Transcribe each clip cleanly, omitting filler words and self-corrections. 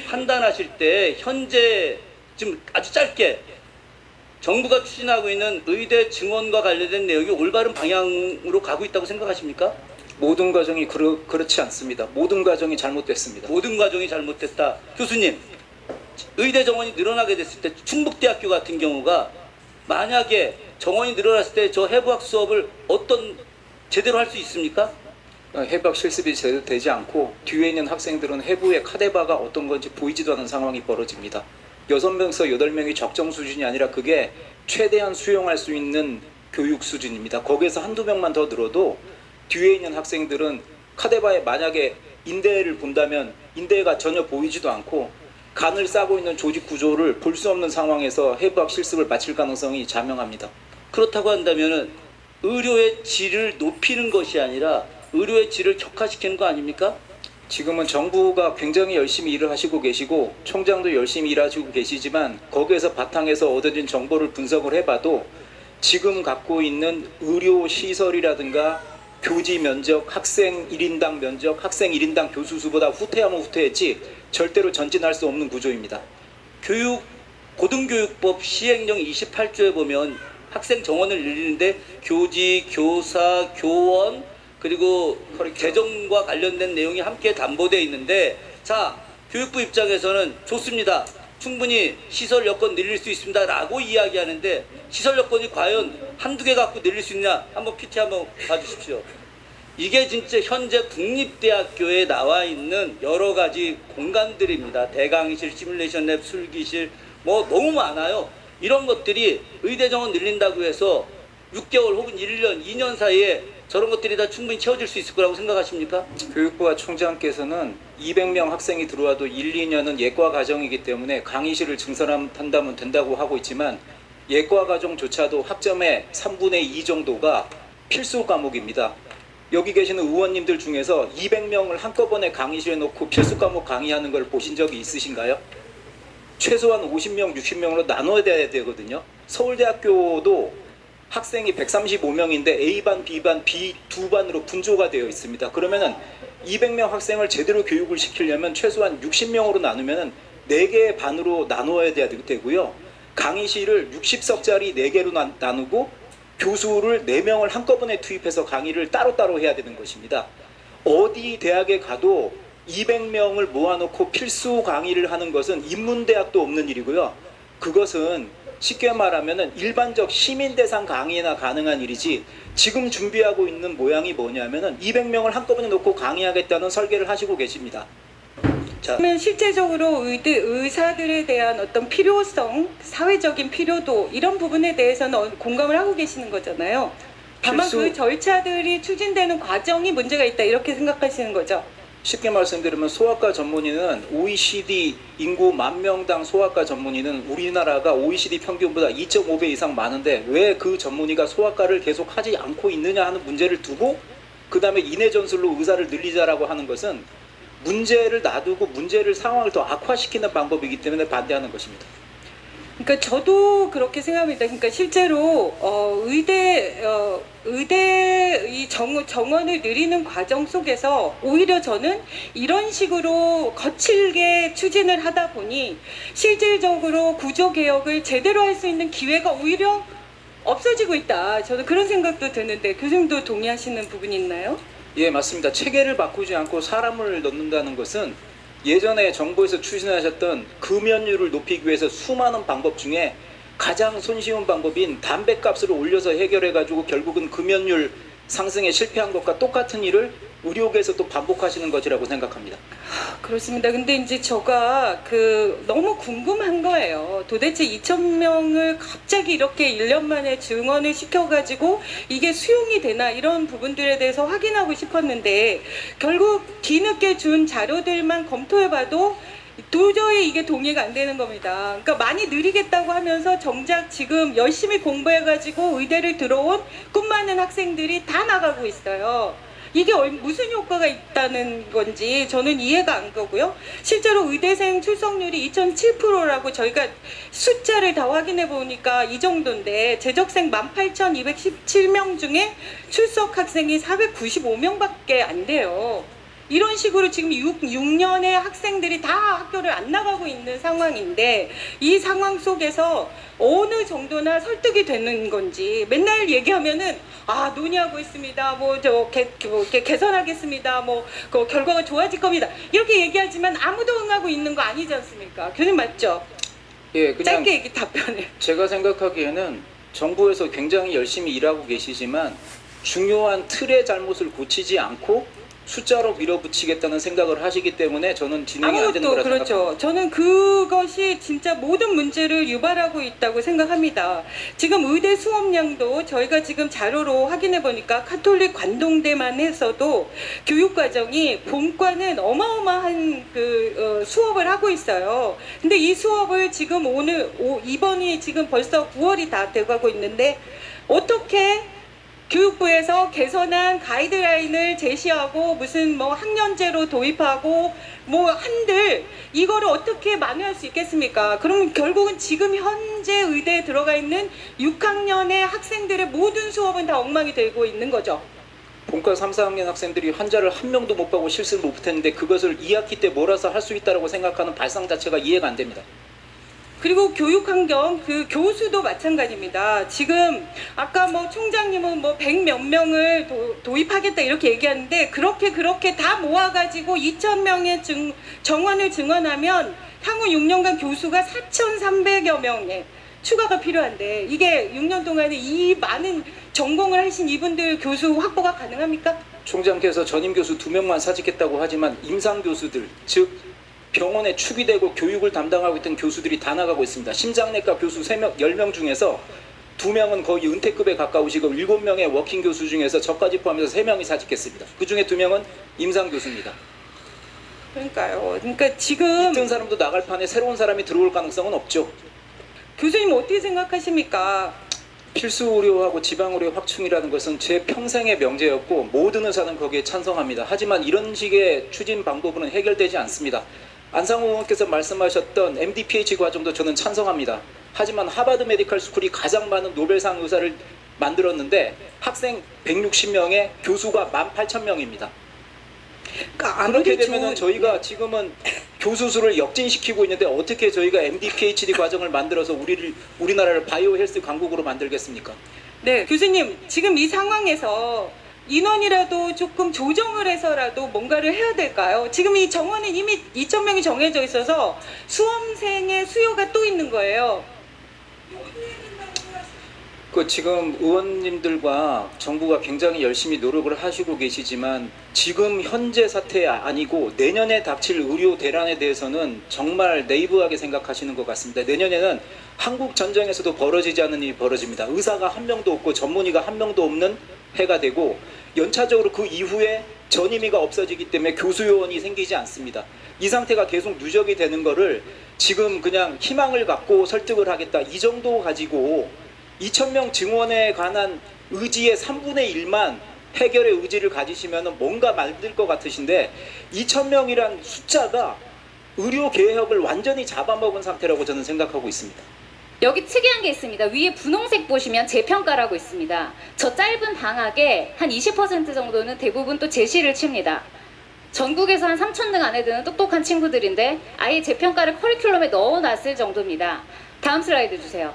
판단하실 때 현재 지금 아주 짧게 정부가 추진하고 있는 의대 증원과 관련된 내용이 올바른 방향으로 가고 있다고 생각하십니까? 모든 과정이 그렇지 않습니다. 모든 과정이 잘못됐습니다. 모든 과정이 잘못됐다. 교수님, 의대 정원이 늘어나게 됐을 때 충북대학교 같은 경우가 만약에 정원이 늘어났을 때 저 해부학 수업을 제대로 할 수 있습니까? 해부학 실습이 제대로 되지 않고 뒤에 있는 학생들은 해부의 카데바가 어떤 건지 보이지도 않는 상황이 벌어집니다. 6명에서 8명이 적정 수준이 아니라 그게 최대한 수용할 수 있는 교육 수준입니다. 거기에서 한두 명만 더 늘어도 뒤에 있는 학생들은 카데바에 만약에 인대를 본다면 인대가 전혀 보이지도 않고 간을 싸고 있는 조직 구조를 볼 수 없는 상황에서 해부학 실습을 마칠 가능성이 자명합니다. 그렇다고 한다면 의료의 질을 높이는 것이 아니라 의료의 질을 격화시키는 거 아닙니까? 지금은 정부가 굉장히 열심히 일을 하시고 계시고 총장도 열심히 일하시고 계시지만 거기에서 바탕에서 얻어진 정보를 분석을 해봐도 지금 갖고 있는 의료시설이라든가 교지 면적, 학생 1인당 면적, 학생 1인당 교수 수보다 후퇴하면 후퇴했지 절대로 전진할 수 없는 구조입니다. 고등교육법 시행령 28조에 보면 학생 정원을 늘리는데 교지, 교사, 교원 그리고 개정과 관련된 내용이 함께 담보되어 있는데, 자, 교육부 입장에서는 좋습니다. 충분히 시설 여건 늘릴 수 있습니다 라고 이야기하는데 시설 여건이 과연 한두 개 갖고 늘릴 수 있냐? 한번 PT 한번 봐주십시오. 이게 진짜 현재 국립대학교에 나와 있는 여러 가지 공간들입니다. 대강의실, 시뮬레이션 랩, 술기실 뭐 너무 많아요. 이런 것들이 의대 정원 늘린다고 해서 6개월 혹은 1년, 2년 사이에 저런 것들이 다 충분히 채워질 수 있을 거라고 생각하십니까? 교육부와 총장께서는 200명 학생이 들어와도 1, 2년은 예과 과정이기 때문에 강의실을 증설한다면 된다고 하고 있지만 예과 과정조차도 학점의 3분의 2 정도가 필수 과목입니다. 여기 계시는 의원님들 중에서 200명을 한꺼번에 강의실에 놓고 필수 과목 강의하는 걸 보신 적이 있으신가요? 최소한 50명, 60명으로 나눠야 되거든요. 서울대학교도 학생이 135명인데 A반, B반, B 두 반으로 분조가 되어 있습니다. 그러면은 200명 학생을 제대로 교육을 시키려면 최소한 60명으로 나누면은 4개의 반으로 나누어야 되고요. 강의실을 60석짜리 4개로 나누고 교수를 4명을 한꺼번에 투입해서 강의를 따로따로 해야 되는 것입니다. 어디 대학에 가도 200명을 모아놓고 필수 강의를 하는 것은 인문대학도 없는 일이고요. 그것은 쉽게 말하면 일반적 시민 대상 강의나 가능한 일이지 지금 준비하고 있는 모양이 뭐냐면 200명을 한꺼번에 놓고 강의하겠다는 설계를 하시고 계십니다. 그러면 실제적으로 의사들에 대한 어떤 필요성, 사회적인 필요도 이런 부분에 대해서는 공감을 하고 계시는 거잖아요. 다만 그 절차들이 추진되는 과정이 문제가 있다 이렇게 생각하시는 거죠? 쉽게 말씀드리면 소아과 전문의는 OECD 인구 10,000명당 소아과 전문의는 우리나라가 OECD 평균보다 2.5배 이상 많은데 왜 그 전문의가 소아과를 계속 하지 않고 있느냐 하는 문제를 두고 그 다음에 인해 전술로 의사를 늘리자라고 하는 것은 문제를 놔두고 상황을 더 악화시키는 방법이기 때문에 반대하는 것입니다. 그러니까 저도 그렇게 생각합니다. 그러니까 실제로 의대 이 정원을 늘리는 과정 속에서 오히려 저는 이런 식으로 거칠게 추진을 하다 보니 실질적으로 구조 개혁을 제대로 할 수 있는 기회가 오히려 없어지고 있다. 저는 그런 생각도 드는데 교수님도 동의하시는 부분이 있나요? 예, 맞습니다. 체계를 바꾸지 않고 사람을 넣는다는 것은 예전에 정부에서 추진하셨던 금연율을 높이기 위해서 수많은 방법 중에 가장 손쉬운 방법인 담배값을 올려서 해결해가지고 결국은 금연율 상승에 실패한 것과 똑같은 일을 의료계에서 또 반복하시는 것이라고 생각합니다. 그렇습니다. 근데 이제 제가 너무 궁금한 거예요. 도대체 2,000명을 갑자기 이렇게 1년 만에 증원을 시켜가지고 이게 수용이 되나 이런 부분들에 대해서 확인하고 싶었는데 결국 뒤늦게 준 자료들만 검토해봐도 도저히 이게 동의가 안 되는 겁니다. 그러니까 많이 느리겠다고 하면서 정작 지금 열심히 공부해가지고 의대를 들어온 꿈 많은 학생들이 다 나가고 있어요. 이게 무슨 효과가 있다는 건지 저는 이해가 안 가고요. 실제로 의대생 출석률이 2.7%라고 저희가 숫자를 다 확인해 보니까 이 정도인데 재적생 18,217명 중에 출석 학생이 495명밖에 안 돼요. 이런 식으로 지금 6년의 학생들이 다 학교를 안 나가고 있는 상황인데 이 상황 속에서 어느 정도나 설득이 되는 건지 맨날 얘기하면은 논의하고 있습니다. 개선하겠습니다. 그 결과가 좋아질 겁니다. 이렇게 얘기하지만 아무도 응하고 있는 거 아니지 않습니까? 교수님 맞죠? 예, 그냥 짧게 얘기 답변을. 제가 생각하기에는 정부에서 굉장히 열심히 일하고 계시지만 중요한 틀의 잘못을 고치지 않고 숫자로 밀어붙이겠다는 생각을 하시기 때문에 저는 진행이 안 되는 아무것도 거라 그렇죠. 생각합니다. 저는 그것이 진짜 모든 문제를 유발하고 있다고 생각합니다. 지금 의대 수업량도 저희가 지금 자료로 확인해 보니까 카톨릭 관동대만 해서도 교육과정이 본과는 어마어마한 수업을 하고 있어요. 근데 이 수업을 지금 이번이 지금 벌써 9월이 다 돼가고 있는데 어떻게 교육부에서 개선한 가이드라인을 제시하고 무슨 학년제로 도입하고 한들 이거를 어떻게 만회할 수 있겠습니까? 그러면 결국은 지금 현재 의대에 들어가 있는 6학년의 학생들의 모든 수업은 다 엉망이 되고 있는 거죠. 본과 3, 4학년 학생들이 환자를 한 명도 못 보고 실습을 못했는데 그것을 2학기 때 몰아서 할 수 있다고 생각하는 발상 자체가 이해가 안 됩니다. 그리고 교육환경 교수도 마찬가지입니다. 지금 아까 총장님은 100몇 명을 도입하겠다 이렇게 얘기하는데 그렇게 다 모아가지고 2,000명의 정원을 증원하면 향후 6년간 교수가 4,300여 명의 추가가 필요한데 이게 6년 동안에 이 많은 전공을 하신 이분들 교수 확보가 가능합니까? 총장께서 전임 교수 2명만 사직했다고 하지만 임상 교수들, 즉 병원에 축이되고 교육을 담당하고 있던 교수들이 다 나가고 있습니다. 심장내과 교수 10명 중에서 2명은 거의 은퇴급에 가까우시고 7명의 워킹 교수 중에서 저까지 포함해서 3명이 사직했습니다. 그 중에 2명은 임상 교수입니다. 그러니까요. 그러니까 지금 있던 사람도 나갈 판에 새로운 사람이 들어올 가능성은 없죠. 교수님 어떻게 생각하십니까? 필수 의료하고 지방 의료 확충이라는 것은 제 평생의 명제였고 모든 의사는 거기에 찬성합니다. 하지만 이런 식의 추진 방법은 해결되지 않습니다. 안상호 의원께서 말씀하셨던 MD, PhD 과정도 저는 찬성합니다. 하지만 하버드 메디컬 스쿨이 가장 많은 노벨상 의사를 만들었는데 학생 160명에 교수가 18,000명입니다. 그렇게 되면 저희가 지금은 교수 수를 역진시키고 있는데 어떻게 저희가 MD, PhD 과정을 만들어서 우리나라를 바이오 헬스 강국으로 만들겠습니까? 네, 교수님 지금 이 상황에서 인원이라도 조금 조정을 해서라도 뭔가를 해야 될까요? 지금 이 정원은 이미 2,000명이 정해져 있어서 수험생의 수요가 또 있는 거예요. 지금 의원님들과 정부가 굉장히 열심히 노력을 하시고 계시지만 지금 현재 사태 아니고 내년에 닥칠 의료 대란에 대해서는 정말 네이브하게 생각하시는 것 같습니다. 내년에는 한국 전쟁에서도 벌어지지 않는 일이 벌어집니다. 의사가 한 명도 없고 전문의가 한 명도 없는 해가 되고 연차적으로 그 이후에 전임의가 없어지기 때문에 교수요원이 생기지 않습니다. 이 상태가 계속 누적이 되는 거를 지금 그냥 희망을 갖고 설득을 하겠다 이 정도 가지고 2,000명 증원에 관한 의지의 3분의 1만 해결의 의지를 가지시면 뭔가 만들 것 같으신데 2,000명이란 숫자가 의료 개혁을 완전히 잡아먹은 상태라고 저는 생각하고 있습니다. 여기 특이한 게 있습니다. 위에 분홍색 보시면 재평가라고 있습니다. 저 짧은 방학에 한 20% 정도는 대부분 또 제시를 칩니다. 전국에서 한 3,000등 안에 드는 똑똑한 친구들인데 아예 재평가를 커리큘럼에 넣어놨을 정도입니다. 다음 슬라이드 주세요.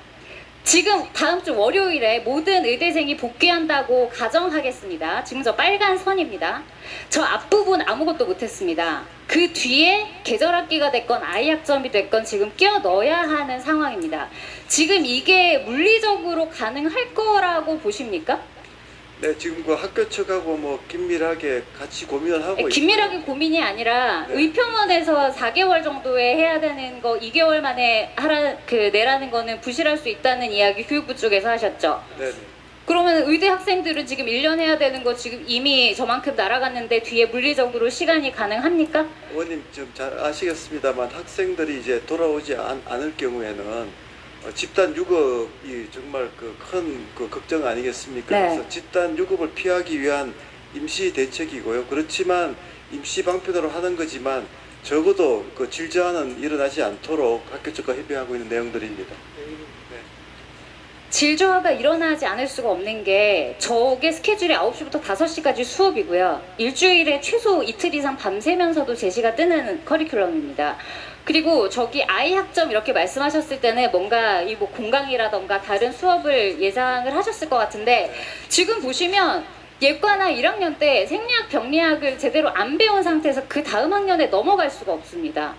지금 다음 주 월요일에 모든 의대생이 복귀한다고 가정하겠습니다. 지금 저 빨간 선입니다. 저 앞부분 아무것도 못했습니다. 그 뒤에 계절학기가 됐건 아이학점이 됐건 지금 끼워 넣어야 하는 상황입니다. 지금 이게 물리적으로 가능할 거라고 보십니까? 네, 지금 그 학교 측하고 긴밀하게 같이 고민을 하고 긴밀하게 고민이 아니라 네. 의평원에서 4개월 정도에 해야 되는 거 2개월 만에 내라는 거는 부실할 수 있다는 이야기 교육부 쪽에서 하셨죠. 네. 그러면 의대 학생들은 지금 1년 해야 되는 거 지금 이미 저만큼 날아갔는데 뒤에 물리적으로 시간이 가능합니까? 의원님 좀 잘 아시겠습니다만 학생들이 이제 돌아오지 않을 경우에는 집단 유급이 정말 큰 걱정 아니겠습니까? 네. 그래서 집단 유급을 피하기 위한 임시 대책이고요. 그렇지만 임시 방편으로 하는 거지만 적어도 질저하는 일어나지 않도록 학교 측과 협의하고 있는 내용들입니다. 질조화가 일어나지 않을 수가 없는 게 저게 스케줄이 9시부터 5시까지 수업이고요. 일주일에 최소 이틀 이상 밤새면서도 제시가 뜨는 커리큘럼입니다. 그리고 저기 아이 학점 이렇게 말씀하셨을 때는 뭔가 이 뭐 공강이라던가 다른 수업을 예상을 하셨을 것 같은데 지금 보시면 예과나 1학년 때 생리학, 병리학을 제대로 안 배운 상태에서 그 다음 학년에 넘어갈 수가 없습니다.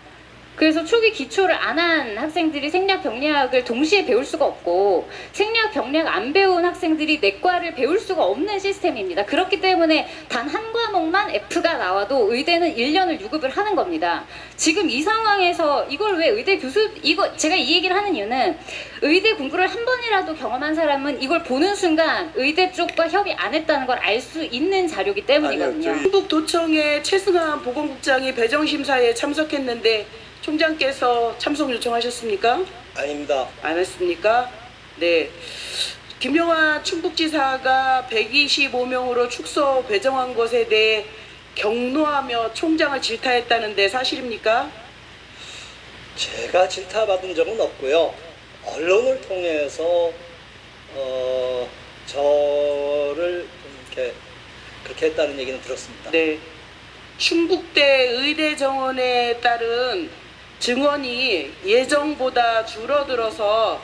그래서 초기 기초를 안 한 학생들이 생리학, 병리학을 동시에 배울 수가 없고 생리학, 병리학 안 배운 학생들이 내과를 배울 수가 없는 시스템입니다. 그렇기 때문에 단 한 과목만 F가 나와도 의대는 1년을 유급을 하는 겁니다. 지금 이 상황에서 이걸 왜 의대 교수, 제가 이 얘기를 하는 이유는 의대 공부를 한 번이라도 경험한 사람은 이걸 보는 순간 의대 쪽과 협의 안 했다는 걸 알 수 있는 자료이기 때문이거든요. 아니요, 충북도청의 최승환 보건국장이 배정심사에 참석했는데 총장께서 참석 요청하셨습니까? 아닙니다. 안 했습니까? 네. 김용환 충북지사가 125명으로 축소 배정한 것에 대해 경로하며 총장을 질타했다는데 사실입니까? 제가 질타받은 적은 없고요. 언론을 통해서 저를 이렇게 그렇게 했다는 얘기는 들었습니다. 네. 충북대 의대 정원에 따른 증원이 예정보다 줄어들어서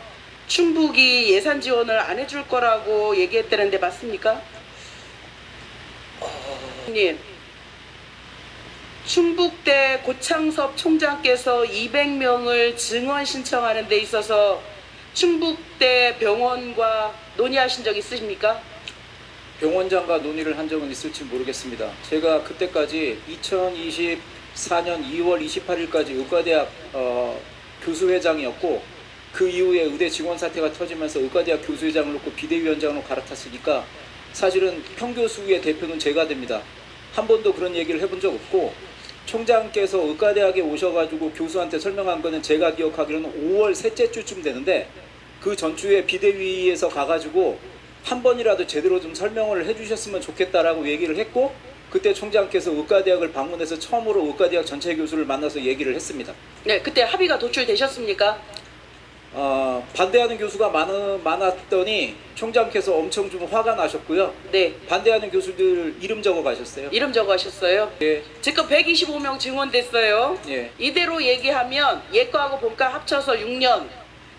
충북이 예산 지원을 안 해줄 거라고 얘기했다는데 맞습니까? 님, 충북대 고창섭 총장께서 200명을 증원 신청하는 데 있어서 충북대 병원과 논의하신 적 있으십니까? 병원장과 논의를 한 적은 있을지 모르겠습니다. 제가 그때까지 2024년 2월 28일까지 의과대학 교수회장이었고 그 이후에 의대 직원 사태가 터지면서 의과대학 교수회장을 놓고 비대위원장으로 갈아탔으니까 사실은 평교수의 대표는 제가 됩니다. 한 번도 그런 얘기를 해본 적 없고 총장께서 의과대학에 오셔가지고 교수한테 설명한 거는 제가 기억하기로는 5월 셋째 주쯤 되는데 그 전주에 비대위에서 가가지고 한 번이라도 제대로 좀 설명을 해주셨으면 좋겠다라고 얘기를 했고 그때 총장께서 의과대학을 방문해서 처음으로 의과대학 전체 교수를 만나서 얘기를 했습니다. 네, 그때 합의가 도출되셨습니까? 반대하는 교수가 많았더니 총장께서 엄청 좀 화가 나셨고요. 네, 반대하는 교수들 이름 적어 가셨어요. 이름 적어 하셨어요? 예, 지금 125명 증원됐어요. 예. 이대로 얘기하면 예과하고 본과 합쳐서 6년.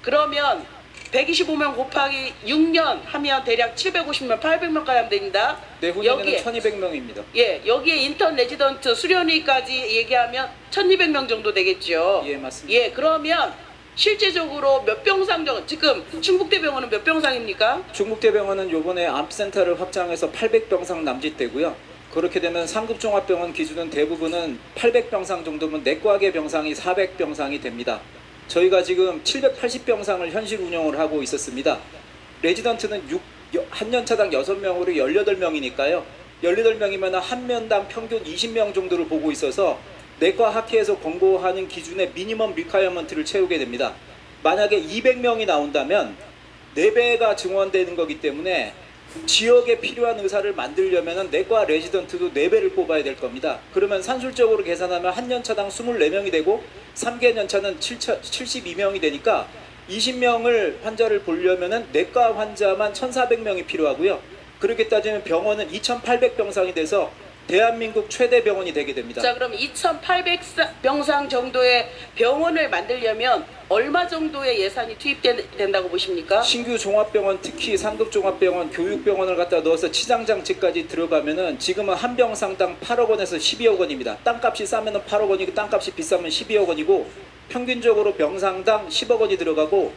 그러면 125명 곱하기 6년 하면 대략 750명, 800명까지 하면 됩니다. 내후년에는 여기에 1200명입니다. 예, 여기에 인턴 레지던트 수련의까지 얘기하면 1200명 정도 되겠죠. 예, 맞습니다. 예, 그러면 실제적으로 몇 병상 정도, 지금 충북대병원은 몇 병상입니까? 충북대병원은 요번에 암센터를 확장해서 800병상 남짓되고요. 그렇게 되면 상급종합병원 기준은 대부분은 800병상 정도면 내과계 병상이 400병상이 됩니다. 저희가 지금 780병상을 현실 운영을 하고 있었습니다. 레지던트는 한 년차당 6명으로 18명이니까요. 18명이면 한 면당 평균 20명 정도를 보고 있어서 내과 학회에서 권고하는 기준의 미니멈 리콰이어먼트를 채우게 됩니다. 만약에 200명이 나온다면 4배가 증원되는 거기 때문에 지역에 필요한 의사를 만들려면 내과 레지던트도 4배를 뽑아야 될 겁니다. 그러면 산술적으로 계산하면 한 년차당 24명이 되고 3개년차는 72명이 되니까 20명을 환자를 보려면 내과 환자만 1,400명이 필요하고요. 그렇게 따지면 병원은 2,800병상이 돼서 대한민국 최대 병원이 되게 됩니다. 자, 그럼 2,800병상 정도의 병원을 만들려면 얼마 정도의 예산이 투입된다고 보십니까? 신규 종합병원, 특히 상급 종합병원, 교육병원을 갖다 넣어서 치장장치까지 들어가면은 지금은 한 병상당 8억 원에서 12억 원입니다. 땅값이 싸면은 8억 원이고 땅값이 비싸면 12억 원이고 평균적으로 병상당 10억 원이 들어가고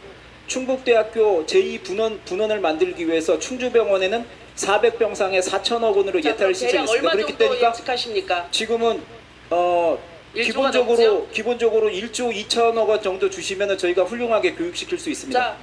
충북대학교 제2분원을 만들기 위해서 충주병원에는 400병상에 4천억 원으로 예타를 대략 시작했습니다. 얼마 그렇기 정도 때문에 예측하십니까? 지금은 일조가 넘죠? 기본적으로 1조 2천억 원 정도 주시면은 저희가 훌륭하게 교육시킬 수 있습니다. 자,